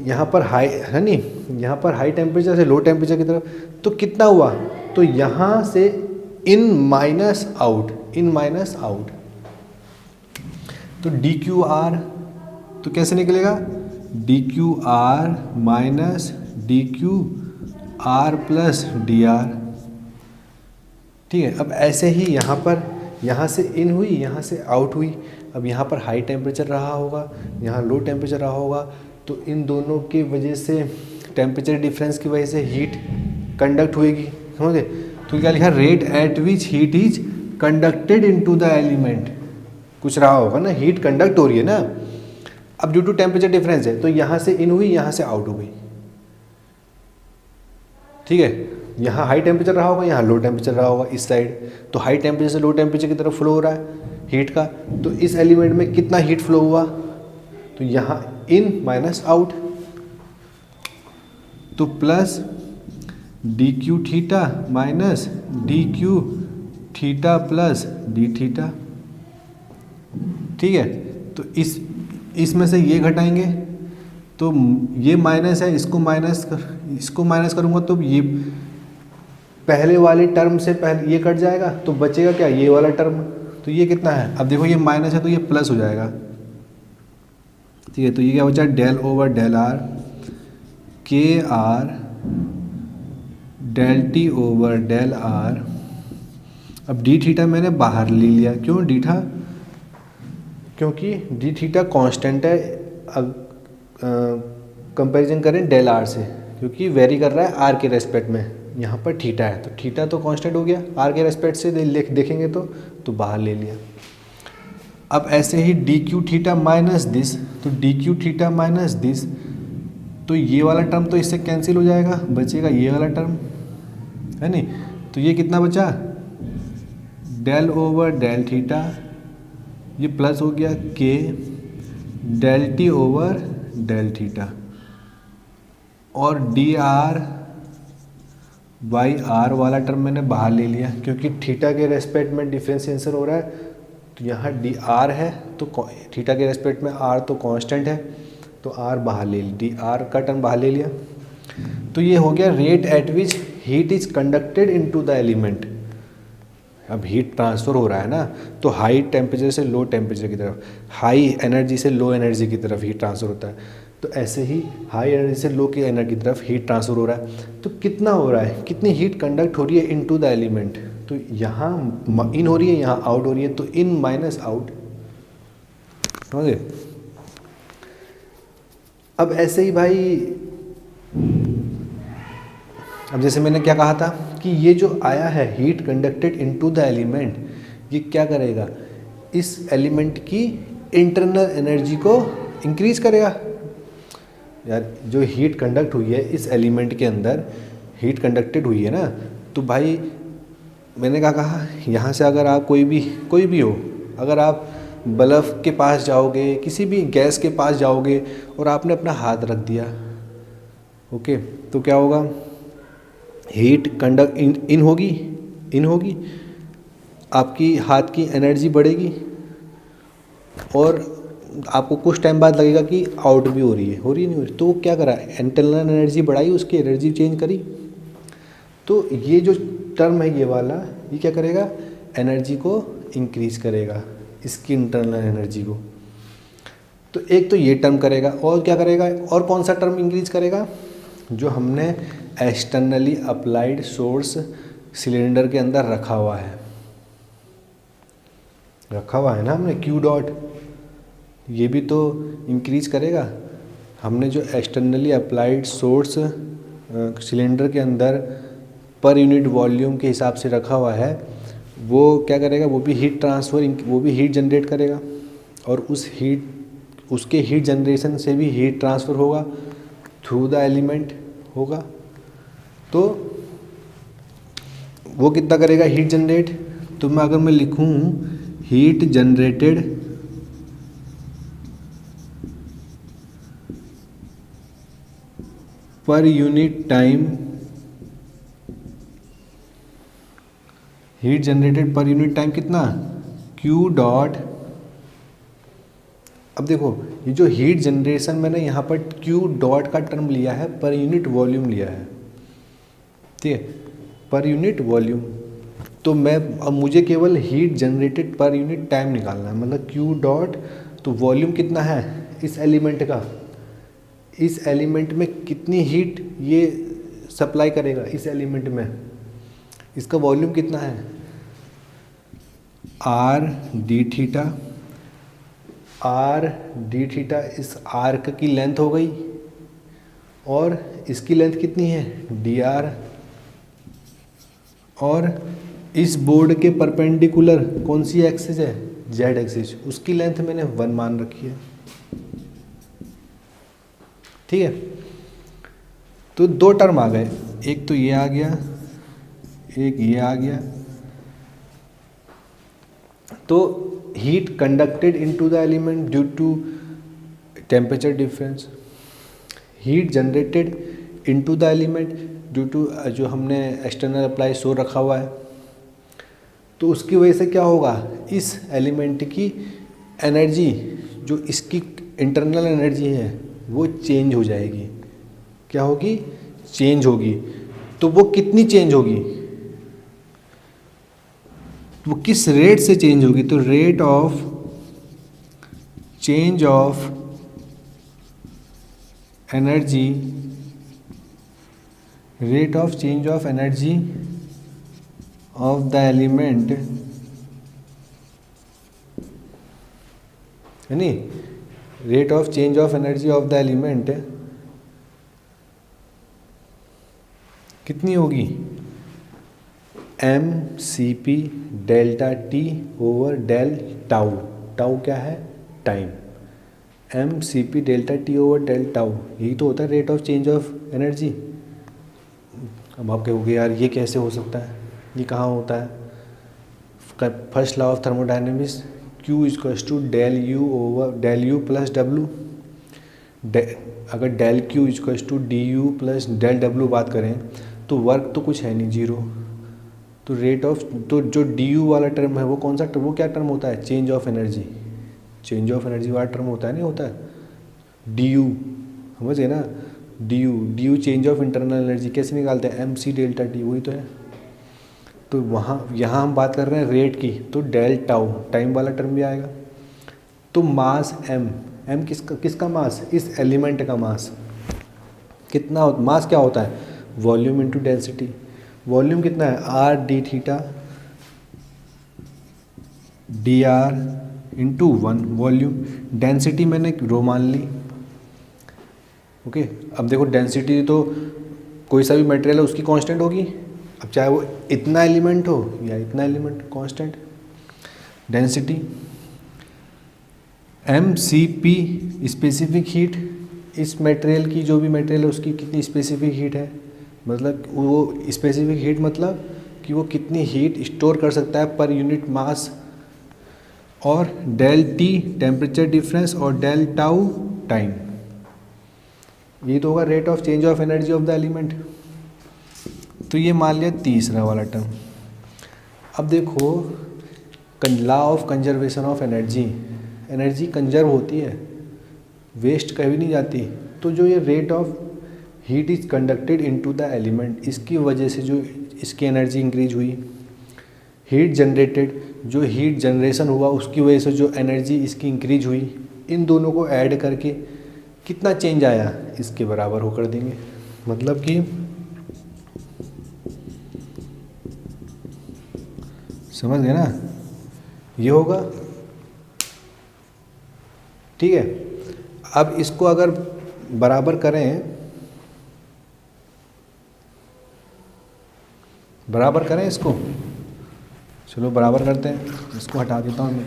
यहाँ पर हाई है नहीं, यहाँ पर हाई टेम्परेचर से लो टेम्परेचर की तरफ, तो कितना हुआ, तो यहाँ से इन माइनस आउट, इन माइनस आउट, तो डी क्यू आर, तो कैसे निकलेगा, D Q R minus D Q r plus d are. ठीक है, अब ऐसे ही यहाँ पर, यहाँ से इन हुई, यहाँ से आउट हुई। अब यहाँ पर हाई टेम्परेचर रहा होगा, यहाँ लो टेम्परेचर रहा होगा, तो इन दोनों की वजह से टेम्परेचर डिफरेंस की वजह से हीट कंडक्ट होएगी, समझे। तो क्या लिखा, rate at which heat is conducted into the element, कुछ रहा होगा ना, हीट कंडक्ट हो रही है ना। अब ड्यू टू टेम्परेचर डिफरेंस है, तो यहाँ से इन हुई, यहाँ से आउट हो गई। ठीक है, यहाँ हाई टेम्परेचर रहा होगा, यहाँ लो टेम्परेचर रहा होगा इस साइड, तो हाई टेम्परेचर से लो टेम्परेचर की तरफ फ्लो हो रहा है हीट का, तो इस एलिमेंट में कितना हीट फ्लो हुआ, तो यहाँ इन माइनस आउट, तो plus D Q theta minus D Q theta plus d theta. ठीक है, तो इसमें से ये घटाएंगे, तो ये माइनस है, इसको माइनस करूँगा, तो ये पहले वाले टर्म से पहले ये कट जाएगा, तो बचेगा क्या, ये वाला टर्म। तो ये कितना है, अब देखो ये माइनस है तो ये प्लस हो जाएगा। ठीक है, तो ये क्या बचा, del over del R K R del T over del R. अब डी थीटा मैंने बाहर ले लिया, क्यों डी था, क्योंकि डी थीटा कॉन्स्टेंट है, कंपैरिजन करें डेल आर से, क्योंकि वेरी कर रहा है आर के रेस्पेक्ट में, यहाँ पर थीटा है, तो थीटा तो कांस्टेंट हो गया, आर के रेस्पेक्ट से देखेंगे तो बाहर ले लिया। अब ऐसे ही D Q theta minus this, तो D Q theta minus this, तो ये वाला टर्म तो इससे कैंसिल हो जाएगा, बचेगा ये वाला टर्म, है नहीं। तो ये कितना बचा, डेल ओवर डेल थीटा, ये प्लस हो गया K del T over del theta, और डी आर वाई आर वाला टर्म मैंने बाहर ले लिया, क्योंकि थीटा के रेस्पेक्ट में डिफरेंशिएशन हो रहा है, तो यहाँ डी आर है, तो थीटा के रेस्पेक्ट में आर तो कांस्टेंट है, तो आर बाहर ले लिया, डी आर का टर्म बाहर ले लिया। तो ये हो गया rate at which heat is conducted into the element. अब हीट ट्रांसफ़र हो रहा है ना, तो हाई टेम्परेचर से लो टेम्परेचर की तरफ, हाई एनर्जी से लो एनर्जी की तरफ हीट ट्रांसफ़र होता है, तो ऐसे ही हाई एनर्जी से लो की एनर्जी की तरफ हीट ट्रांसफ़र हो रहा है। तो कितना हो रहा है, कितनी हीट कंडक्ट हो रही है इनटू द एलिमेंट, तो यहाँ इन हो रही है, यहाँ आउट हो रही है, तो इन माइनस आउट, समझे। अब ऐसे ही भाई, अब जैसे मैंने क्या कहा था कि ये जो आया है heat conducted into the element, ये क्या करेगा, इस एलिमेंट की इंटरनल एनर्जी को इंक्रीज करेगा। यार जो हीट कंडक्ट हुई है इस एलिमेंट के अंदर, हीट कंडक्टेड हुई है ना, तो भाई मैंने क्या कहा, यहाँ से अगर आप कोई भी हो, अगर आप बल्ब के पास जाओगे, किसी भी गैस के पास जाओगे और आपने अपना हाथ रख दिया, ओके, तो क्या होगा, हीट कंडक्ट इन होगी, आपकी हाथ की एनर्जी बढ़ेगी, और आपको कुछ टाइम बाद लगेगा कि आउट भी हो रही है नहीं हो रही, तो क्या करा, इंटरनल एनर्जी बढ़ाई, उसकी एनर्जी चेंज करी। तो ये जो टर्म है ये वाला, ये क्या करेगा, एनर्जी को इंक्रीज करेगा, इसकी इंटरनल एनर्जी को। तो एक तो ये टर्म करेगा, और क्या करेगा, और कौन सा टर्म इंक्रीज करेगा, जो हमने एक्सटर्नली अप्लाइड सोर्स सिलेंडर के अंदर रखा हुआ है ना हमने क्यू डॉट, ये भी तो इंक्रीज करेगा। हमने जो एक्सटर्नली अप्लाइड सोर्स सिलेंडर के अंदर पर यूनिट वॉल्यूम के हिसाब से रखा हुआ है, वो क्या करेगा, वो भी हीट ट्रांसफ़र, वो भी हीट जनरेट करेगा और उसके हीट जनरेशन से भी हीट ट्रांसफ़र होगा थ्रू द एलिमेंट होगा। तो वो कितना करेगा हीट जनरेट। तो अगर मैं लिखूँ heat generated per unit time, heat generated per unit time कितना, Q डॉट। अब देखो ये जो हीट जनरेशन मैंने यहाँ पर Q डॉट का टर्म लिया है, पर यूनिट वॉल्यूम लिया है, ठीक है, पर यूनिट वॉल्यूम। तो अब मुझे केवल heat generated per unit time निकालना है, मतलब Q डॉट। तो वॉल्यूम कितना है इस एलिमेंट का, इस एलिमेंट में कितनी हीट ये सप्लाई करेगा इस एलिमेंट में, इसका वॉल्यूम कितना है R D theta. R D theta इस आर्क की लेंथ हो गई और इसकी लेंथ कितनी है डी आर, और इस बोर्ड के परपेंडिकुलर कौन सी एक्सिस है जेड एक्सिस, उसकी लेंथ मैंने 1 मान रखी है, ठीक है। तो 2 टर्म आ गए, एक तो ये आ गया, एक ये आ गया। तो heat conducted into the element due to temperature difference, heat generated into the element due to जो हमने एक्सटर्नल अप्लाई सोर्स रखा हुआ है। तो उसकी वजह से क्या होगा, इस एलिमेंट की एनर्जी, जो इसकी इंटरनल एनर्जी है वो चेंज हो जाएगी। क्या होगी, चेंज होगी। तो वो कितनी चेंज होगी, वो किस रेट से चेंज होगी, तो rate of change of energy, rate of change of energy of the element, यानी rate of change of energy of the element कितनी होगी, M C P delta T over del tau. Tau क्या है, time. M C P delta T over del tau, यही तो होता है rate of change of energy. अब आप कहोगे यार ये कैसे हो सकता है, ये कहाँ होता है। First law of thermodynamics, Q equals to del U over del U plus W. अगर del Q equals to D U plus del W बात करें तो वर्क तो कुछ है नहीं, जीरो। तो रेट ऑफ, तो जो डी यू वाला टर्म है वो कौन सा टर्म, वो क्या टर्म होता है, change of energy. Change of energy वाला टर्म होता है, नहीं होता है डी यू, समझ गए ना, D you change of internal energy कैसे निकालते हैं, एम सी डेल्टा टी, वही तो है। तो यहाँ हम बात कर रहे हैं रेट की, तो डेल टाउ टाइम वाला टर्म भी आएगा। तो मास एम किसका मास, इस एलिमेंट का मास कितना होता, मास क्या होता है, वॉल्यूम इनटू डेंसिटी। वॉल्यूम कितना है, R D theta D R into 1 volume. Density मैंने रो मान ली, ओके। अब देखो डेंसिटी तो कोई सा भी मटेरियल है उसकी कांस्टेंट होगी, अब चाहे वो इतना एलिमेंट हो या इतना element, constant density. M C P specific heat, इस मटेरियल की जो भी मटेरियल है उसकी कितनी स्पेसिफिक हीट है, मतलब वो स्पेसिफिक हीट मतलब कि वो कितनी हीट स्टोर कर सकता है पर यूनिट मास। और डेल टी टेम्परेचर डिफरेंस और डेल टाउ टाइम, ये तो होगा rate of change of energy of the element. तो ये मान लिया तीसरा वाला टर्म। अब देखो law of conservation of energy, energy conserve होती है, वेस्ट कभी नहीं जाती। तो जो ये rate of heat is conducted into the element, इसकी वजह से जो इसकी एनर्जी इंक्रीज हुई। हीट जनरेटेड, जो हीट जनरेशन हुआ उसकी वजह से जो एनर्जी इसकी इंक्रीज हुई, इन दोनों को ऐड करके कितना चेंज आया इसके बराबर हो कर देंगे। मतलब कि समझ गए ना, ये होगा। ठीक है, अब इसको अगर बराबर करें इसको, चलो बराबर करते हैं, इसको हटा देता हूँ मैं।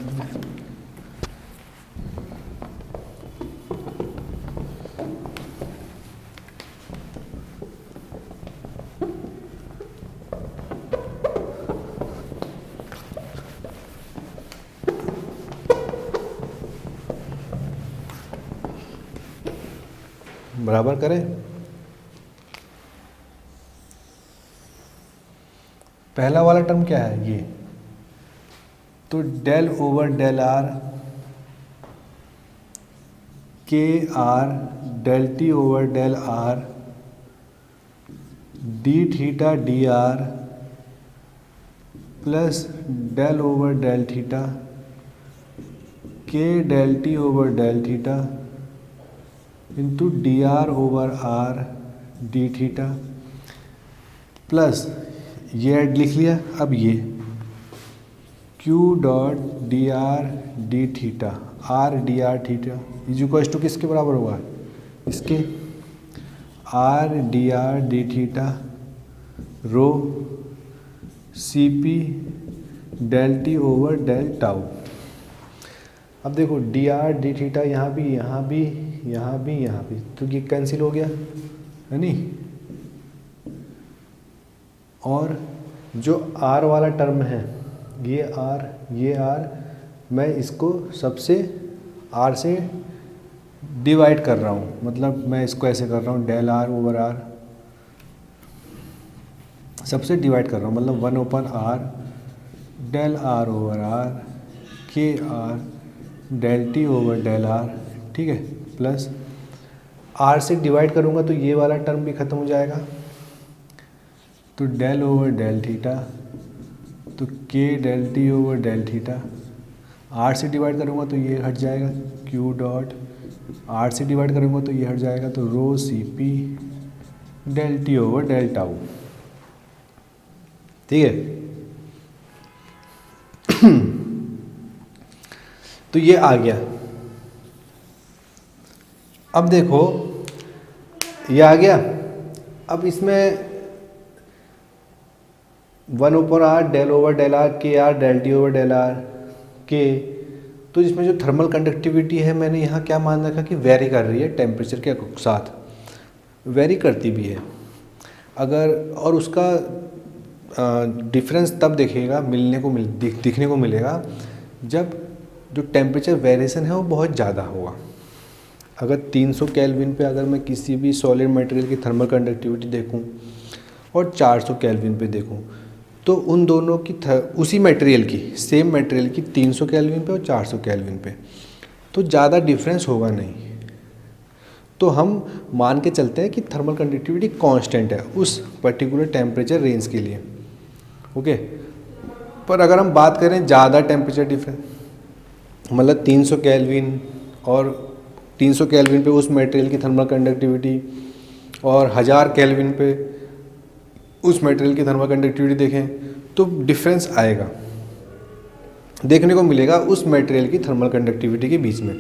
बराबर करें, पहला वाला टर्म क्या है ये, तो del over del R K R del T over del R D theta D R plus del over del theta K del T over del theta into D R over R D theta plus ये add लिख लिया। अब ये Q dot D R D theta R D R theta is equal to किसके बराबर होगा, इसके R D R D theta rho C P del T over del tau. अब देखो डी आर डी थीटा यहाँ भी यहाँ भी यहाँ भी यहाँ भी, तो ये कैंसिल हो गया है नहीं। और जो आर वाला टर्म है ये आर मैं इसको सबसे आर से डिवाइड कर रहा हूँ, मतलब मैं इसको ऐसे कर रहा हूँ डेल आर ओवर आर सबसे डिवाइड कर रहा हूँ, मतलब 1/r del R over R K R del T over del R. ठीक है, प्लस आर से डिवाइड करूँगा तो ये वाला टर्म भी ख़त्म हो जाएगा, तो डेल ओवर डेल थीटा तो K del T over del theta. Are से डिवाइड करूँगा तो ये हट जाएगा, क्यू डॉट आर से डिवाइड करूँगा तो ये हट जाएगा, तो rho C P del T over del tau. ठीक है तो ये आ गया। अब देखो ये आ गया, अब इसमें 1/r del over del R K R del T over del R K, तो इसमें जो थर्मल कंडक्टिविटी है मैंने यहाँ क्या मान रखा कि वेरी कर रही है टेम्परेचर के साथ, वेरी करती भी है अगर, और उसका डिफरेंस तब दिखने को मिलेगा जब जो टेम्परेचर वेरिएशन है वो बहुत ज़्यादा होगा। अगर 300 केल्विन पे अगर मैं किसी भी सॉलिड मटेरियल की थर्मल कंडक्टिविटी देखूं और 400 केल्विन पे देखूं, तो उन दोनों की उसी मटेरियल की सेम मटेरियल की 300 केल्विन पे और 400 केल्विन पे तो ज़्यादा डिफरेंस होगा नहीं। तो हम मान के चलते हैं कि थर्मल कंडक्टिविटी कांस्टेंट है उस पर्टिकुलर टेम्परेचर रेंज के लिए। ओके, पर अगर हम बात करें ज़्यादा टेम्परेचर डिफरेंस, मतलब 300 केल्विन और 300 केल्विन पे उस मटेरियल की थर्मल कंडक्टिविटी और 1000 केल्विन पे उस मटेरियल की थर्मल कंडक्टिविटी देखें तो डिफरेंस आएगा, देखने को मिलेगा उस मटेरियल की थर्मल कंडक्टिविटी के बीच में।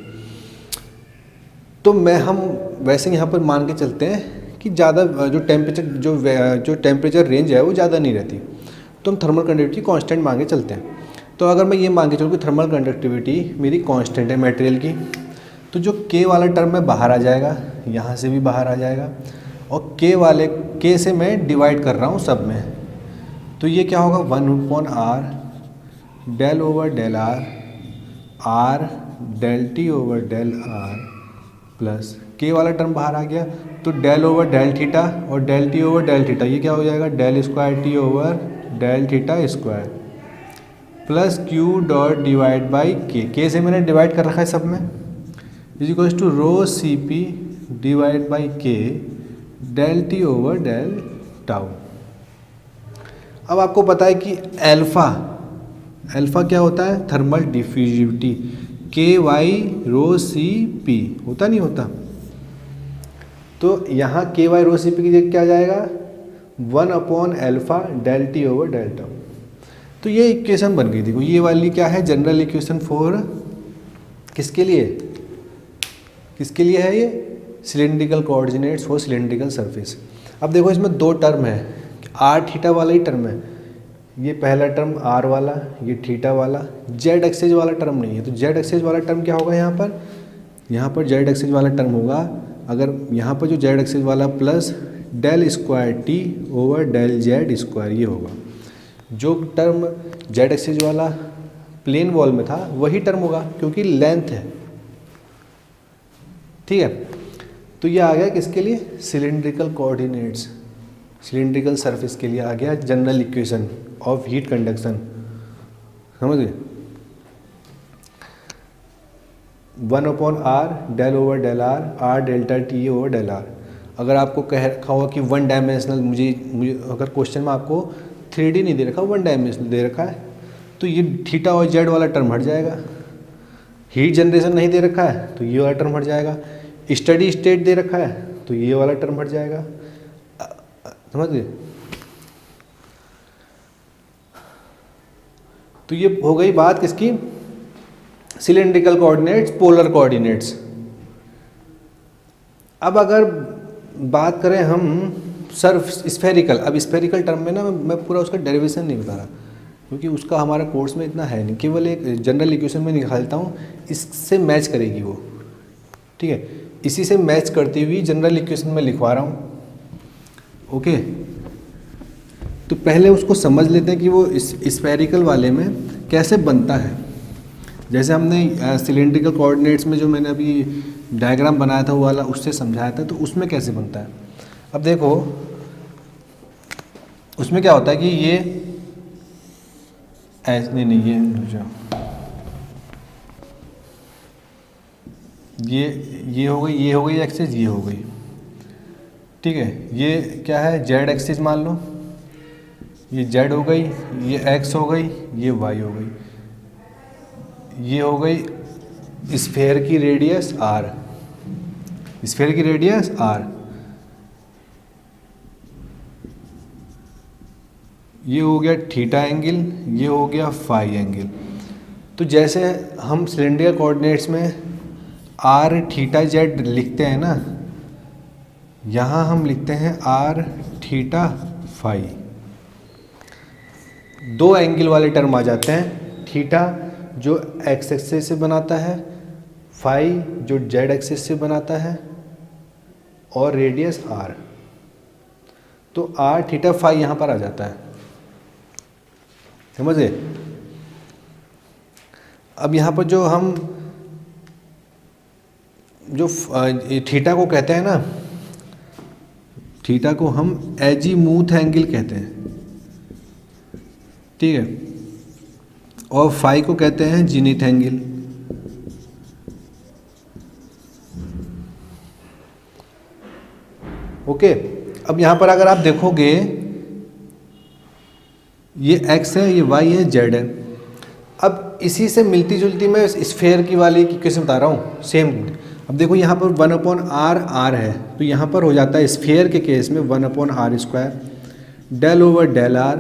तो हम वैसे यहाँ पर मान के चलते हैं कि ज़्यादा जो टेम्परेचर रेंज है वो ज़्यादा नहीं रहती, तो हम थर्मल कंडक्टिविटी कांस्टेंट मान के चलते हैं। तो अगर मैं ये मान के चलूँ कि थर्मल कंडक्टिविटी मेरी कांस्टेंट है मटेरियल की, तो जो के वाला टर्म में बाहर आ जाएगा, यहाँ से भी बाहर आ जाएगा, और के से मैं डिवाइड कर रहा हूँ सब में, तो ये क्या होगा 1/r del over del R del T over del R plus K वाला टर्म बाहर आ गया, तो डेल ओवर डेल थीटा और del T over del theta, ये क्या हो जाएगा del square T over del theta square plus Q dot divide by K से मैंने डिवाइड कर रखा है सब में, is equals to rho C P divide by K del T over del tau. अब आपको पता है कि अल्फ़ा क्या होता है, थर्मल डिफ्यूजिविटी, के वाई रो सी पी होता नहीं होता, तो यहाँ के वाई रो सी पी की जगह क्या आ जाएगा 1/α del T over del tau. तो ये इक्वेशन बन गई। देखो ये वाली क्या है, जनरल इक्वेशन फॉर किसके लिए, किसके लिए है ये, cylindrical coordinates for cylindrical surface. अब देखो इसमें दो टर्म है, आर थीटा वाला ही टर्म है, ये पहला टर्म आर वाला, ये थीटा वाला, जेड एक्सेस वाला टर्म नहीं है। तो जेड एक्सेस वाला टर्म क्या होगा यहाँ पर जेड एक्सेस वाला टर्म होगा, अगर यहाँ पर जो जेड एक्सेस वाला plus del square T over del Z square ये होगा। जो टर्म जेड एक्सेस वाला प्लेन वॉल में था वही टर्म होगा क्योंकि लेंथ है, ठीक है। तो ये आ गया किसके लिए, सिलेंड्रिकल कोऑर्डिनेट्स, सिलेंड्रिकल सरफेस के लिए आ गया general equation of heat conduction, समझ गए। 1/r del over del R, R delta T over del R. अगर आपको कह रखा होगा कि वन डायमेंशनल, मुझे अगर क्वेश्चन में आपको 3D नहीं दे रखा, वन डायमेंशनल दे रखा है, तो ये थीटा और जेड वाला टर्म हट जाएगा। हीट जनरेशन नहीं दे रखा है तो ये वाला टर्म हट जाएगा। स्टडी स्टेट दे रखा है तो ये वाला टर्म हट जाएगा, समझ गए। तो ये हो गई बात किसकी, सिलेंड्रिकल कोऑर्डिनेट्स, पोलर कोऑर्डिनेट्स। अब अगर बात करें हम सर्फ स्फेरिकल, अब स्फेरिकल टर्म में ना मैं पूरा उसका डेरिवेशन नहीं बता रहा क्योंकि उसका हमारा कोर्स में इतना है नहीं, केवल एक जनरल इक्वेशन में निकालता हूँ, इससे मैच करेगी वो, ठीक है। इसी से मैच करती हुई जनरल इक्वेशन में लिखवा रहा हूँ, ओके। तो पहले उसको समझ लेते हैं कि वो स्फेरिकल वाले में कैसे बनता है। जैसे हमने सिलेंड्रिकल कोऑर्डिनेट्स में जो मैंने अभी डायग्राम बनाया था वो वाला उससे समझाया था, तो उसमें कैसे बनता है। अब देखो उसमें क्या होता है कि ये ऐसे नहीं ये हो गई, ये हो गई एक्सिस, ये हो गई, ठीक है। ये क्या है, जेड एक्सिस मान लो, ये जेड हो गई, ये एक्स हो गई, ये वाई हो गई, ये हो गई स्फेयर की रेडियस आर, स्फेयर की रेडियस आर, ये हो गया थीटा एंगल, ये हो गया फाई एंगल। तो जैसे हम सिलेंड्रिकल कोऑर्डिनेट्स में आर थीटा जेड लिखते हैं ना, यहाँ हम लिखते हैं आर थीटा फाई। दो एंगल वाले टर्म आ जाते हैं, थीटा जो एक्स एक्सिस से बनाता है, फाई जो जेड एक्सिस से बनाता है, और रेडियस आर। तो आर थीटा फाई यहाँ पर आ जाता है, समझ गए। अब यहाँ पर जो हम जो थीटा को कहते हैं ना, थीटा को हम एजीमूथ एंगल कहते हैं, ठीक है, और फाई को कहते हैं जीनिथ एंगल। ओके। अब यहाँ पर अगर आप देखोगे ये एक्स है, ये वाई है, जेड है। अब इसी से मिलती जुलती मैं स्फेयर की वाली की किस्म बता रहा हूँ, सेम। अब देखो यहाँ पर 1/r आर है, तो यहाँ पर हो जाता है स्फेयर के केस में 1/r square del over del R,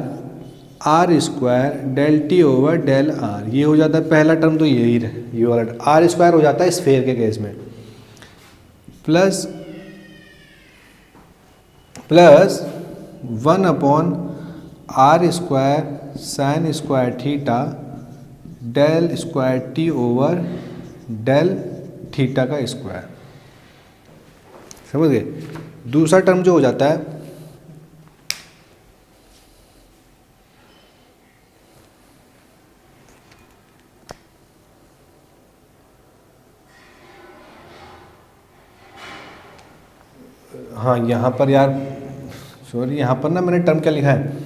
R square del T over del R. ये हो जाता है पहला टर्म, तो यही ये वाला आर स्क्वायर हो जाता है स्फेयर के केस में, plus 1/r square sine square theta del square T over del theta का स्क्वायर, समझ गए। दूसरा टर्म जो हो जाता है, हाँ यहाँ पर यार सॉरी, यहाँ पर ना मैंने टर्म क्या लिखा है,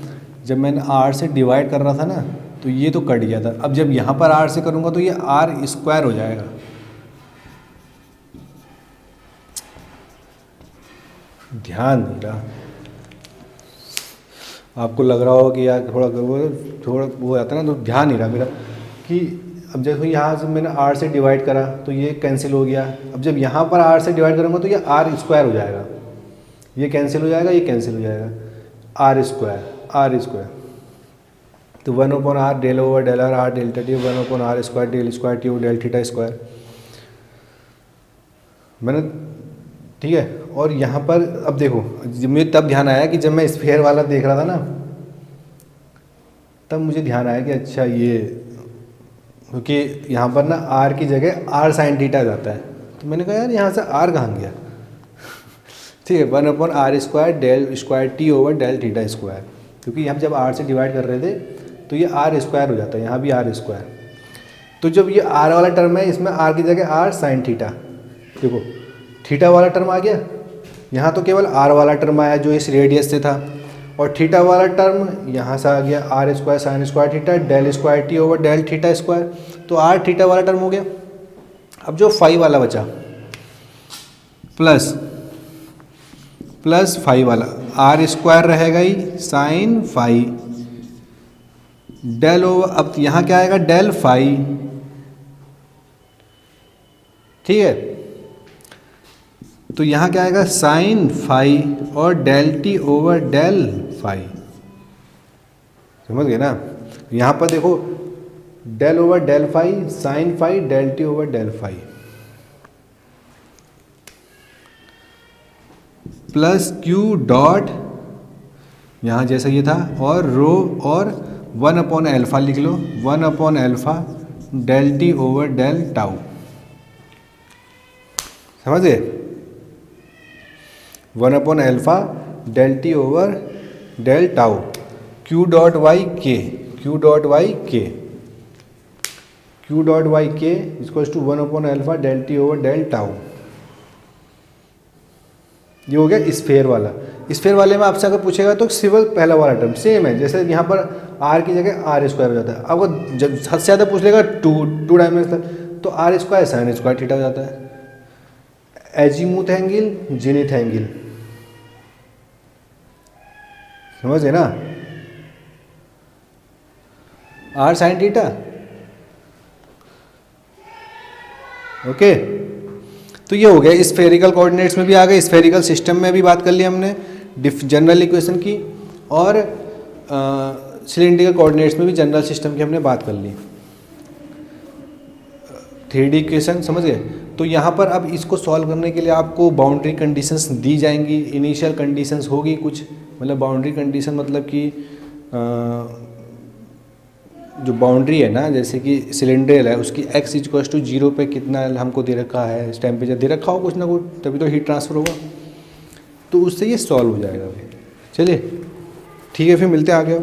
जब मैंने आर से डिवाइड कर रहा था ना तो ये तो कट गया था। अब जब यहाँ पर आर से करूँगा तो ये आर स्क्वायर हो जाएगा, ध्यान नहीं रहा। आपको लग रहा होगा कि यार थोड़ा वो हो जाता है ना, तो ध्यान नहीं रहा मेरा कि अब जैसे यहाँ से मैंने आर से डिवाइड करा तो ये कैंसिल हो गया। अब जब यहाँ पर आर से डिवाइड करूँगा तो ये आर स्क्वायर हो जाएगा, ये कैंसिल हो जाएगा, ये कैंसिल हो जाएगा, आर स्क्वायर तो 1/r del over del R R delta T 1/r square del square T del theta square मैंने, ठीक है। और यहाँ पर अब देखो, मुझे तब ध्यान आया कि जब मैं स्फीयर वाला देख रहा था ना, तब मुझे ध्यान आया कि अच्छा ये, क्योंकि यहाँ पर ना r की जगह r साइन थीटा जाता है, तो मैंने कहा यार यहाँ से r कहाँ गया ठीक है। 1/r square del square T over del theta square, क्योंकि हम जब r से डिवाइड कर रहे थे तो ये r स्क्वायर हो जाता है, यहाँ भी r स्क्वायर। तो जब ये r वाला टर्म है, इसमें r की जगह r साइन थीटा, देखो थीटा वाला टर्म आ गया, यहाँ तो केवल r वाला टर्म आया जो इस रेडियस से था, और थीटा वाला टर्म यहाँ से आ गया r square sine square theta del square T over del theta square, तो r थीटा वाला टर्म हो गया। अब जो फाई वाला बचा प्लस फाई वाला r स्क्वायर रहेगा ही साइन फाई डेल ओवर, अब यहाँ क्या आएगा डेल फाई, ठीक है। तो यहाँ क्या आएगा साइन फाई और del T over del phi, समझ गए ना। यहाँ पर देखो del over del phi sine phi del T over del phi plus Q dot, यहाँ जैसा ये था, और रो और 1/α लिख लो, 1/α del T over del tau, समझ गए। 1/α del T over del tau Q dot Y K, Q dot Y K, Q dot Y K equals to 1/α del T over del tau. ये हो गया स्फेयर वाला। Sphere वाले में आपसे अगर पूछेगा तो सिर्फ पहला वाला टर्म सेम है, जैसे यहाँ पर r की जगह r स्क्वायर हो जाता है। अब जब हद से ज़्यादा पूछ लेगा टू डायमेंशनल, तो r square sine square theta हो जाता है। एजीमुथ एंगल जेनिथ एंगल, समझे ना, r साइन थीटा, ओके। तो ये हो गया, स्फेरिकल कोऑर्डिनेट्स में भी आ गए, स्फेरिकल सिस्टम में भी बात कर ली हमने जनरल इक्वेशन की, और सिलेंड्रिकल कोऑर्डिनेट्स में भी जनरल सिस्टम की हमने बात कर ली। 3D इक्वेशन समझ गए। तो यहाँ पर अब इसको सॉल्व करने के लिए आपको बाउंड्री कंडीशंस दी जाएंगी, इनिशियल कंडीशंस होगी कुछ, मतलब बाउंड्री कंडीशन मतलब कि जो बाउंड्री है ना, जैसे कि सिलेंड्रिकल है, उसकी x इक्वल्स टू 0 पे कितना हमको दे रखा है, टेम्परेचर दे रखा हो कुछ ना कुछ, तभी तो हीट ट्रांसफ़र होगा, तो उससे ये सॉल्व हो जाएगा भाई। चलिए ठीक है, फिर मिलते हैं आगे।